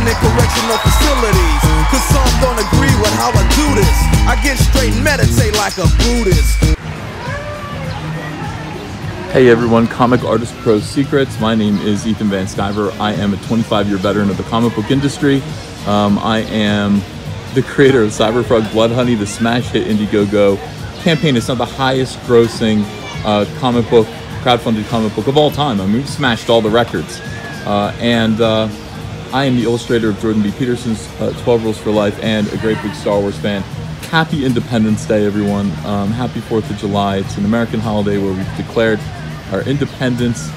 in correctional facilities, cause some don't agree with how I do this. I get straight and meditate like a Buddhist. Hey everyone, Comic Artist Pro Secrets. My name is Ethan Van Sciver. I am a 25-year veteran of the comic book industry. I am the creator of Cyberfrog Blood Honey, the smash hit Indiegogo campaign. It's not the highest grossing crowdfunded comic book of all time. I mean, we've smashed all the records. I am the illustrator of Jordan B. Peterson's 12 Rules for Life and a great big Star Wars fan. Happy Independence Day, everyone. Happy 4th of July. It's an American holiday where we've declared our independence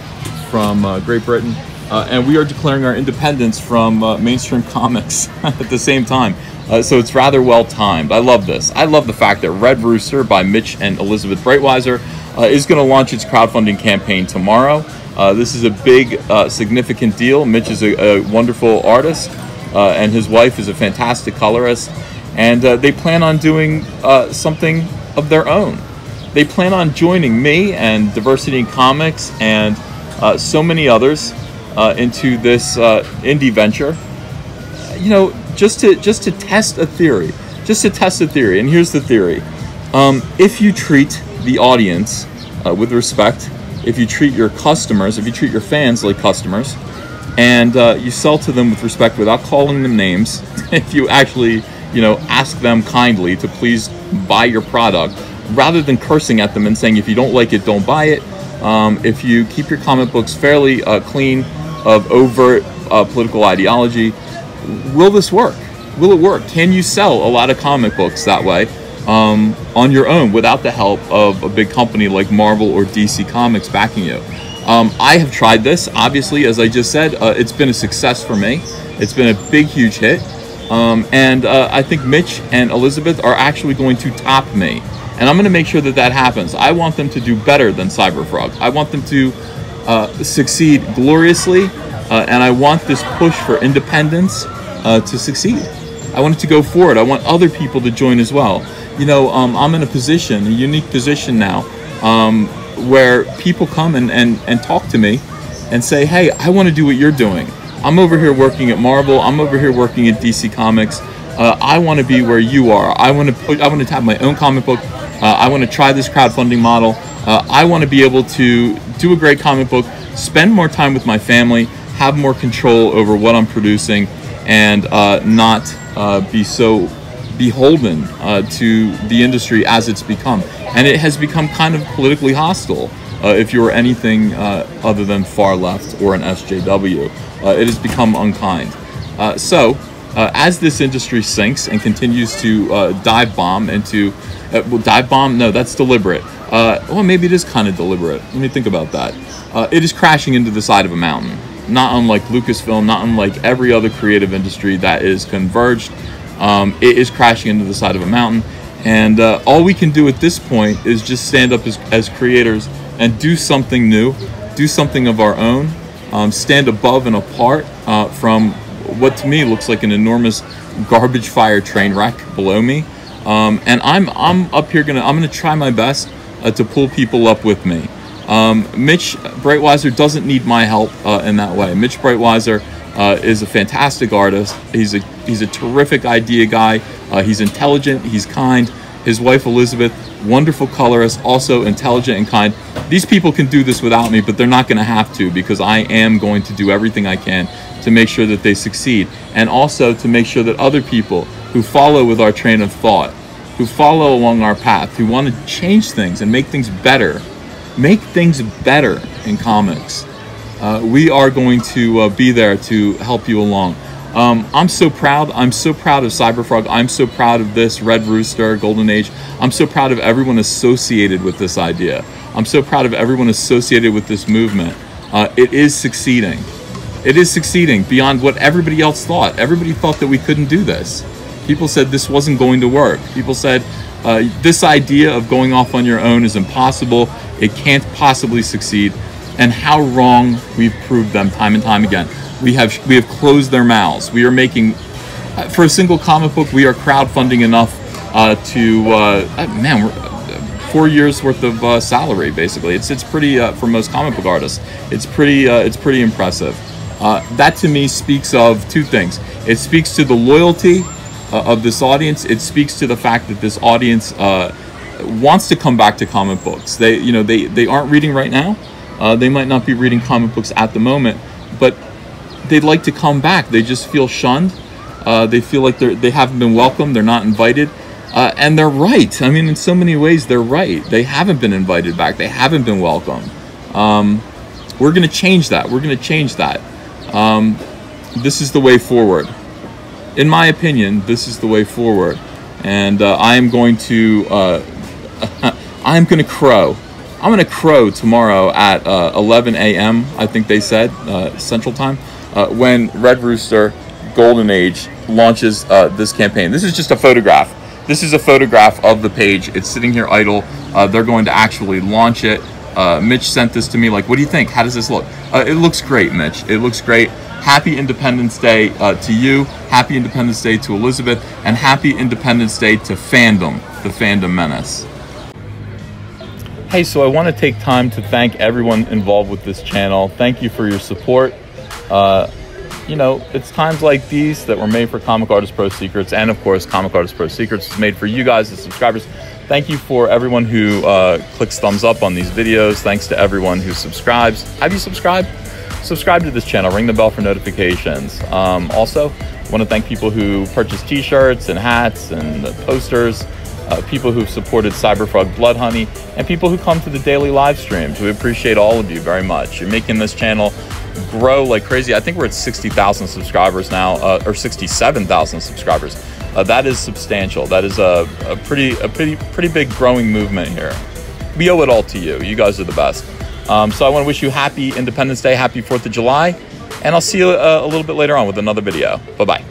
from Great Britain. And we are declaring our independence from mainstream comics at the same time. So it's rather well timed. I love this. I love the fact that Red Rooster by Mitch and Elizabeth Breitweiser is going to launch its crowdfunding campaign tomorrow. This is a big, significant deal. Mitch is a wonderful artist, and his wife is a fantastic colorist. And they plan on doing something of their own. They plan on joining me and Diversity in Comics and so many others into this indie venture. You know, just to test a theory. And here's the theory. If you treat the audience with respect, if you treat your customers, if you treat your fans like customers, and you sell to them with respect without calling them names, if you actually, you know, ask them kindly to please buy your product, rather than cursing at them and saying, if you don't like it, don't buy it. If you keep your comic books fairly clean of overt political ideology, will this work? Will it work? Can you sell a lot of comic books that way on your own without the help of a big company like Marvel or DC Comics backing you? I have tried this. Obviously, as I just said, it's been a success for me. It's been a big, huge hit. I think Mitch and Elizabeth are actually going to top me. And I'm going to make sure that that happens. I want them to do better than Cyberfrog. I want them to succeed gloriously. And I want this push for independence to succeed. I want it to go forward. I want other people to join as well. You know, I'm in a unique position now, where people come and talk to me and say, hey, I want to do what you're doing. I'm over here working at Marvel. I'm over here working at DC Comics. I want to be where you are. I want to have my own comic book. I want to try this crowdfunding model. I want to be able to do a great comic book, spend more time with my family, have more control over what I'm producing, and not be so beholden to the industry as it's become. And it has become kind of politically hostile if you're anything other than far left or an SJW. It has become unkind. So as this industry sinks and continues to dive bomb into dive bomb? No, that's deliberate. Well, maybe it is kind of deliberate. Let me think about that. It is crashing into the side of a mountain. Not unlike Lucasfilm, not unlike every other creative industry that is converged. It is crashing into the side of a mountain. And all we can do at this point is just stand up as creators and do something new, do something of our own, stand above and apart from what to me looks like an enormous garbage fire train wreck below me. And I'm up here I'm gonna try my best to pull people up with me. Mitch Breitweiser doesn't need my help in that way. Mitch Breitweiser is a fantastic artist. He's a terrific idea guy. He's intelligent. He's kind. His wife Elizabeth, wonderful colorist, also intelligent and kind. These people can do this without me, but they're not going to have to, because I am going to do everything I can to make sure that they succeed, and also to make sure that other people who follow with our train of thought, who follow along our path, who want to change things and make things better in comics, we are going to be there to help you along. I'm so proud. I'm so proud of Cyberfrog. I'm so proud of this Red Rooster, Golden Age. I'm so proud of everyone associated with this idea. I'm so proud of everyone associated with this movement. It is succeeding. It is succeeding beyond what everybody else thought. Everybody thought that we couldn't do this. People said this wasn't going to work. People said this idea of going off on your own is impossible. It can't possibly succeed. And how wrong we've proved them time and time again. We have closed their mouths. We are making, for a single comic book, we are crowdfunding enough man, 4 years worth of salary, basically. It's pretty, for most comic book artists, it's pretty impressive. That to me speaks of two things. It speaks to the loyalty of this audience. It speaks to the fact that this audience wants to come back to comic books. They aren't reading right now. They might not be reading comic books at the moment, but they'd like to come back. They just feel shunned. They feel like they haven't been welcomed. They're not invited. And they're right. I mean, in so many ways, they're right. They haven't been invited back. They haven't been welcomed. We're going to change that. We're going to change that. This is the way forward. In my opinion, this is the way forward. And I am going to I'm going to crow. I'm going to crow tomorrow at 11 a.m., I think they said, Central Time, when Red Rooster Golden Age launches this campaign. This is just a photograph. This is a photograph of the page. It's sitting here idle. They're going to actually launch it. Mitch sent this to me, like, what do you think? How does this look? It looks great, Mitch. It looks great. Happy Independence Day to you. Happy Independence Day to Elizabeth. And happy Independence Day to Fandom, the Fandom Menace. Hey, so I want to take time to thank everyone involved with this channel. Thank you for your support. It's times like these that were made for Comic Artist Pro Secrets, and of course, Comic Artist Pro Secrets is made for you guys, the subscribers. Thank you for everyone who clicks thumbs up on these videos. Thanks to everyone who subscribes. Have you subscribed? Subscribe to this channel. Ring the bell for notifications. Also, I want to thank people who purchase t-shirts and hats and posters. People who've supported Cyberfrog Blood Honey, and people who come to the daily live streams. We appreciate all of you very much. You're making this channel grow like crazy. I think we're at 60,000 subscribers now, or 67,000 subscribers. That is substantial. That is a pretty big growing movement here. We owe it all to you. You guys are the best. So I want to wish you happy Independence Day, happy 4th of July, and I'll see you a little bit later on with another video. Bye-bye.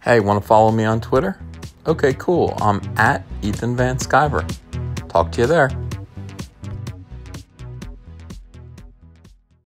Hey, want to follow me on Twitter? Okay, cool. I'm at Ethan Van Sciver. Talk to you there.